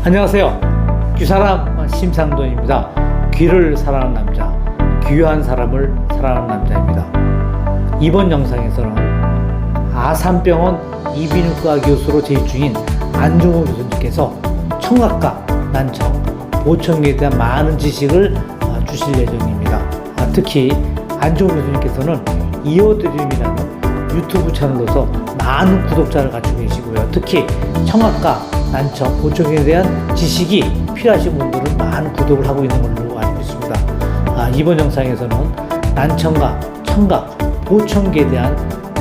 안녕하세요. 귀사람 심상돈입니다. 귀를 사랑하는 남자, 귀한 사람을 사랑하는 남자입니다. 이번 영상에서는 아산병원 이비인후과 교수로 재직 중인 안종호 교수님께서 청각과 난청, 보청기에 대한 많은 지식을 주실 예정입니다. 특히 안종호 교수님께서는 이어드림이라는 유튜브 채널로서 많은 구독자를 가지고 계시고요. 특히 청각과 난청, 보청기에 대한 지식이 필요하신 분들은 많은 구독을 하고 있는 걸로 알고 있습니다. 이번 영상에서는 난청과 청각, 보청기에 대한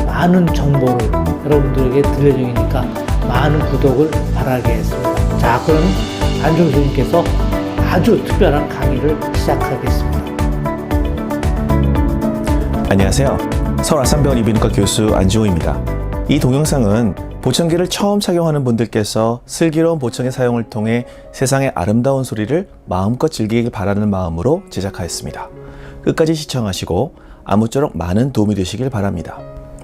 많은 정보를 여러분들에게 들려주니까 많은 구독을 바라겠습니다. 자, 그럼 안종호 교수님께서 아주 특별한 강의를 시작하겠습니다. 안녕하세요. 서울 아산병원 이비인후과 교수 안종호입니다. 이 동영상은 보청기를 처음 착용하는 분들께서 슬기로운 보청기 사용을 통해 세상의 아름다운 소리를 마음껏 즐기길 바라는 마음으로 제작하였습니다. 끝까지 시청하시고 아무쪼록 많은 도움이 되시길 바랍니다.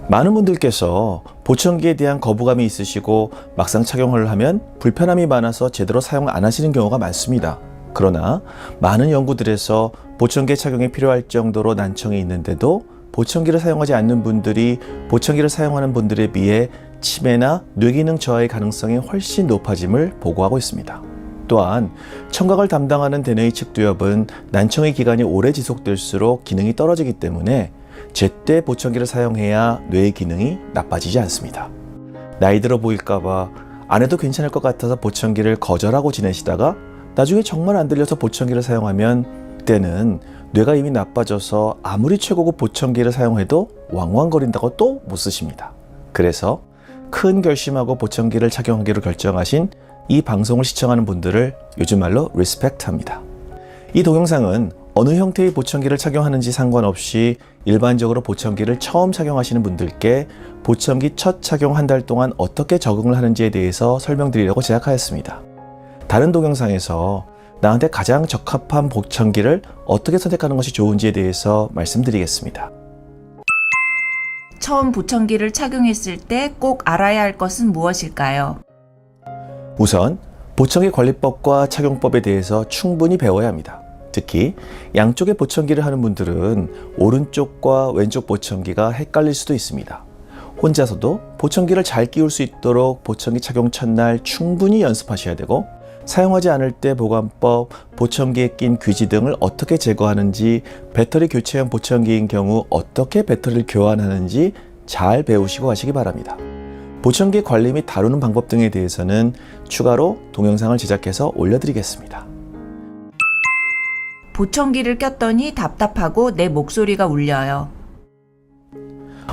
많은 분들께서 보청기에 대한 거부감이 있으시고 막상 착용을 하면 불편함이 많아서 제대로 사용을 안 하시는 경우가 많습니다. 그러나 많은 연구들에서 보청기 착용이 필요할 정도로 난청이 있는데도 보청기를 사용하지 않는 분들이 보청기를 사용하는 분들에 비해 치매나 뇌기능 저하의 가능성이 훨씬 높아짐을 보고하고 있습니다. 또한 청각을 담당하는 대뇌의 측두엽은 난청의 기간이 오래 지속될수록 기능이 떨어지기 때문에 제때 보청기를 사용해야 뇌의 기능이 나빠지지 않습니다. 나이 들어 보일까봐 안 해도 괜찮을 것 같아서 보청기를 거절하고 지내시다가 나중에 정말 안 들려서 보청기를 사용하면 그때는 뇌가 이미 나빠져서 아무리 최고급 보청기를 사용해도 왕왕거린다고 또 못 쓰십니다. 그래서 큰 결심하고 보청기를 착용하기로 결정하신 이 방송을 시청하는 분들을 요즘 말로 리스펙트합니다. 이 동영상은 어느 형태의 보청기를 착용하는지 상관없이 일반적으로 보청기를 처음 착용하시는 분들께 보청기 첫 착용 한 달 동안 어떻게 적응을 하는지에 대해서 설명드리려고 제작하였습니다. 다른 동영상에서 나한테 가장 적합한 보청기를 어떻게 선택하는 것이 좋은지에 대해서 말씀드리겠습니다. 처음 보청기를 착용했을 때 꼭 알아야 할 것은 무엇일까요? 우선 보청기 관리법과 착용법에 대해서 충분히 배워야 합니다. 특히 양쪽의 보청기를 하는 분들은 오른쪽과 왼쪽 보청기가 헷갈릴 수도 있습니다. 혼자서도 보청기를 잘 끼울 수 있도록 보청기 착용 첫날 충분히 연습하셔야 되고, 사용하지 않을 때 보관법, 보청기에 낀 귀지 등을 어떻게 제거하는지, 배터리 교체형 보청기인 경우 어떻게 배터리를 교환하는지 잘 배우시고 가시기 바랍니다. 보청기 관리 및 다루는 방법 등에 대해서는 추가로 동영상을 제작해서 올려드리겠습니다. 보청기를 꼈더니 답답하고 내 목소리가 울려요.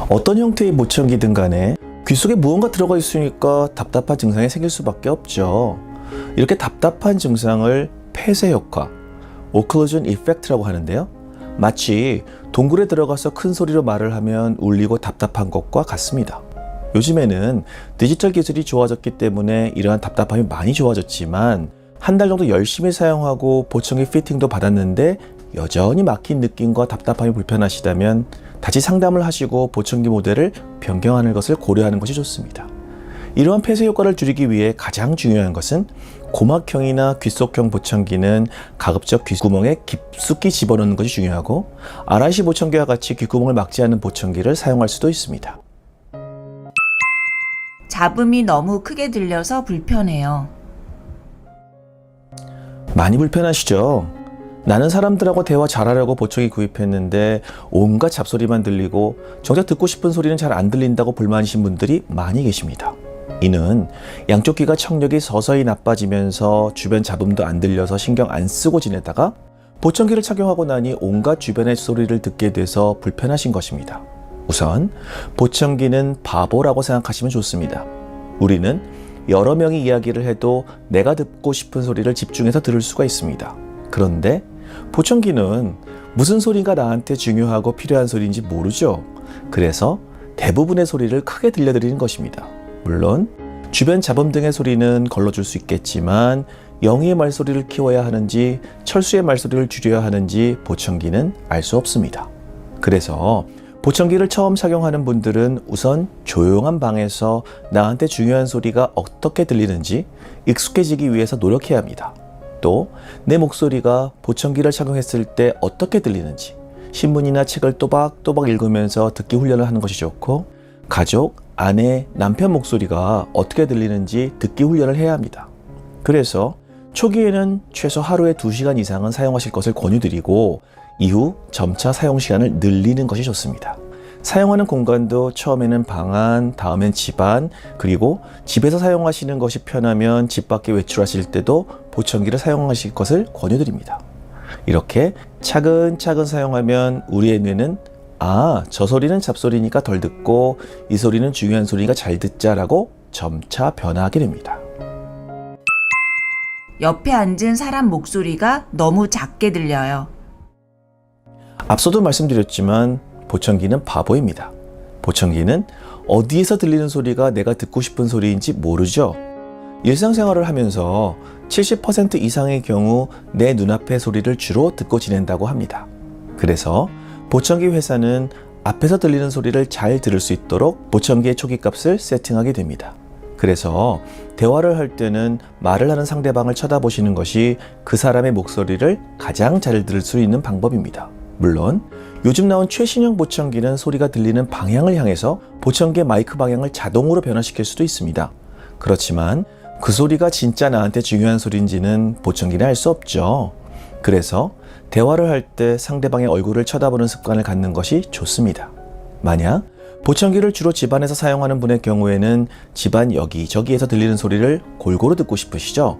어떤 형태의 보청기든 간에 귀 속에 무언가 들어가 있으니까 답답한 증상이 생길 수밖에 없죠. 이렇게 답답한 증상을 폐쇄 효과, 오클루전 이펙트라고 하는데요. 마치 동굴에 들어가서 큰 소리로 말을 하면 울리고 답답한 것과 같습니다. 요즘에는 디지털 기술이 좋아졌기 때문에 이러한 답답함이 많이 좋아졌지만 한 달 정도 열심히 사용하고 보청기 피팅도 받았는데 여전히 막힌 느낌과 답답함이 불편하시다면 다시 상담을 하시고 보청기 모델을 변경하는 것을 고려하는 것이 좋습니다. 이러한 폐쇄 효과를 줄이기 위해 가장 중요한 것은 고막형이나 귓속형 보청기는 가급적 귓구멍에 깊숙이 집어넣는 것이 중요하고, RIC 보청기와 같이 귓구멍을 막지 않는 보청기를 사용할 수도 있습니다. 잡음이 너무 크게 들려서 불편해요. 많이 불편하시죠? 나는 사람들하고 대화 잘하려고 보청기 구입했는데 온갖 잡소리만 들리고 정작 듣고 싶은 소리는 잘 안 들린다고 불만이신 분들이 많이 계십니다. 이는 양쪽 귀가 청력이 서서히 나빠지면서 주변 잡음도 안 들려서 신경 안 쓰고 지내다가 보청기를 착용하고 나니 온갖 주변의 소리를 듣게 돼서 불편하신 것입니다. 우선 보청기는 바보라고 생각하시면 좋습니다. 우리는 여러 명이 이야기를 해도 내가 듣고 싶은 소리를 집중해서 들을 수가 있습니다. 그런데 보청기는 무슨 소리가 나한테 중요하고 필요한 소리인지 모르죠. 그래서 대부분의 소리를 크게 들려드리는 것입니다. 물론 주변 잡음 등의 소리는 걸러줄 수 있겠지만 영희의 말소리를 키워야 하는지 철수의 말소리를 줄여야 하는지 보청기는 알 수 없습니다. 그래서 보청기를 처음 착용하는 분들은 우선 조용한 방에서 나한테 중요한 소리가 어떻게 들리는지 익숙해지기 위해서 노력해야 합니다. 또 내 목소리가 보청기를 착용했을 때 어떻게 들리는지 신문이나 책을 또박또박 읽으면서 듣기 훈련을 하는 것이 좋고, 가족, 아내, 남편 목소리가 어떻게 들리는지 듣기 훈련을 해야 합니다. 그래서 초기에는 최소 하루에 2시간 이상은 사용하실 것을 권유드리고, 이후 점차 사용 시간을 늘리는 것이 좋습니다. 사용하는 공간도 처음에는 방 안, 다음엔 집 안, 그리고 집에서 사용하시는 것이 편하면 집 밖에 외출하실 때도 보청기를 사용하실 것을 권유드립니다. 이렇게 차근차근 사용하면 우리의 뇌는 저 소리는 잡소리니까 덜 듣고 이 소리는 중요한 소리니까 잘 듣자라고 점차 변화하게 됩니다. 옆에 앉은 사람 목소리가 너무 작게 들려요. 앞서도 말씀드렸지만 보청기는 바보입니다. 보청기는 어디에서 들리는 소리가 내가 듣고 싶은 소리인지 모르죠. 일상생활을 하면서 70% 이상의 경우 내 눈앞의 소리를 주로 듣고 지낸다고 합니다. 그래서 보청기 회사는 앞에서 들리는 소리를 잘 들을 수 있도록 보청기의 초기값을 세팅하게 됩니다. 그래서 대화를 할 때는 말을 하는 상대방을 쳐다보시는 것이 그 사람의 목소리를 가장 잘 들을 수 있는 방법입니다. 물론 요즘 나온 최신형 보청기는 소리가 들리는 방향을 향해서 보청기의 마이크 방향을 자동으로 변화시킬 수도 있습니다. 그렇지만 그 소리가 진짜 나한테 중요한 소리인지는 보청기는 알 수 없죠. 그래서 대화를 할 때 상대방의 얼굴을 쳐다보는 습관을 갖는 것이 좋습니다. 만약 보청기를 주로 집안에서 사용하는 분의 경우에는 집안 여기저기에서 들리는 소리를 골고루 듣고 싶으시죠?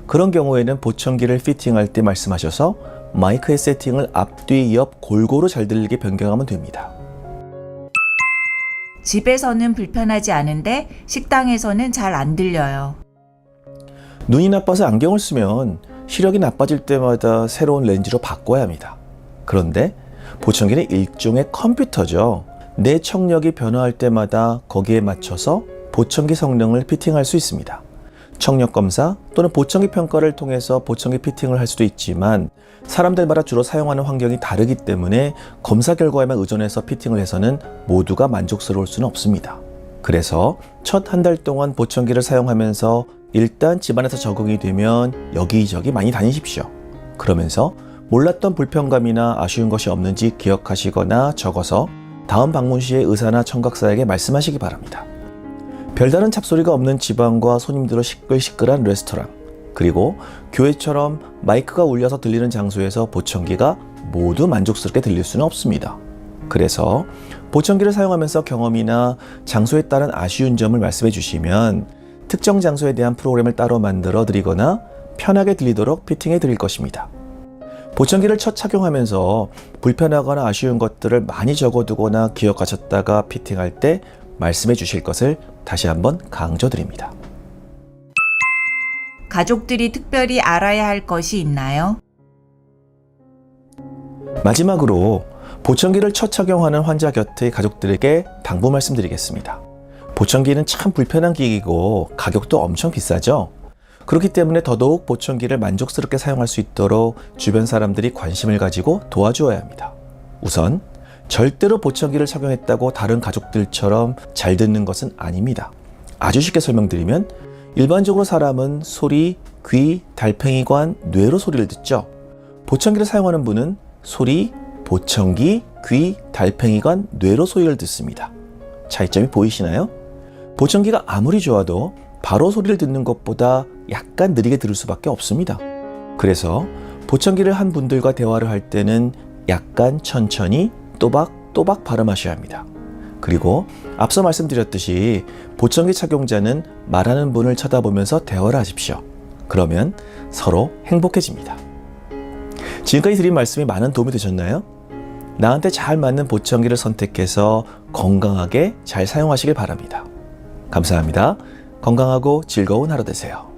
그런 경우에는 보청기를 피팅할 때 말씀하셔서 마이크의 세팅을 앞뒤 옆 골고루 잘 들리게 변경하면 됩니다. 집에서는 불편하지 않은데 식당에서는 잘 안 들려요. 눈이 나빠서 안경을 쓰면 시력이 나빠질 때마다 새로운 렌즈로 바꿔야 합니다. 그런데 보청기는 일종의 컴퓨터죠. 내 청력이 변화할 때마다 거기에 맞춰서 보청기 성능을 피팅할 수 있습니다. 청력 검사 또는 보청기 평가를 통해서 보청기 피팅을 할 수도 있지만 사람들마다 주로 사용하는 환경이 다르기 때문에 검사 결과에만 의존해서 피팅을 해서는 모두가 만족스러울 수는 없습니다. 그래서 첫 한 달 동안 보청기를 사용하면서 일단 집안에서 적응이 되면 여기저기 많이 다니십시오. 그러면서 몰랐던 불편감이나 아쉬운 것이 없는지 기억하시거나 적어서 다음 방문 시에 의사나 청각사에게 말씀하시기 바랍니다. 별다른 잡소리가 없는 지방과 손님들로 시끌시끌한 레스토랑, 그리고 교회처럼 마이크가 울려서 들리는 장소에서 보청기가 모두 만족스럽게 들릴 수는 없습니다. 그래서 보청기를 사용하면서 경험이나 장소에 따른 아쉬운 점을 말씀해 주시면 특정 장소에 대한 프로그램을 따로 만들어 드리거나 편하게 들리도록 피팅해 드릴 것입니다. 보청기를 첫 착용하면서 불편하거나 아쉬운 것들을 많이 적어두거나 기억하셨다가 피팅할 때 말씀해 주실 것을 다시 한번 강조드립니다. 가족들이 특별히 알아야 할 것이 있나요? 마지막으로 보청기를 첫 착용하는 환자 곁의 가족들에게 당부 말씀드리겠습니다. 보청기는 참 불편한 기기고 가격도 엄청 비싸죠. 그렇기 때문에 더더욱 보청기를 만족스럽게 사용할 수 있도록 주변 사람들이 관심을 가지고 도와주어야 합니다. 우선 절대로 보청기를 착용했다고 다른 가족들처럼 잘 듣는 것은 아닙니다. 아주 쉽게 설명드리면 일반적으로 사람은 소리, 귀, 달팽이관, 뇌로 소리를 듣죠. 보청기를 사용하는 분은 소리, 보청기, 귀, 달팽이관, 뇌로 소리를 듣습니다. 차이점이 보이시나요? 보청기가 아무리 좋아도 바로 소리를 듣는 것보다 약간 느리게 들을 수밖에 없습니다. 그래서 보청기를 한 분들과 대화를 할 때는 약간 천천히 또박또박 발음하셔야 합니다. 그리고 앞서 말씀드렸듯이 보청기 착용자는 말하는 분을 쳐다보면서 대화를 하십시오. 그러면 서로 행복해집니다. 지금까지 드린 말씀이 많은 도움이 되셨나요? 나한테 잘 맞는 보청기를 선택해서 건강하게 잘 사용하시길 바랍니다. 감사합니다. 건강하고 즐거운 하루 되세요.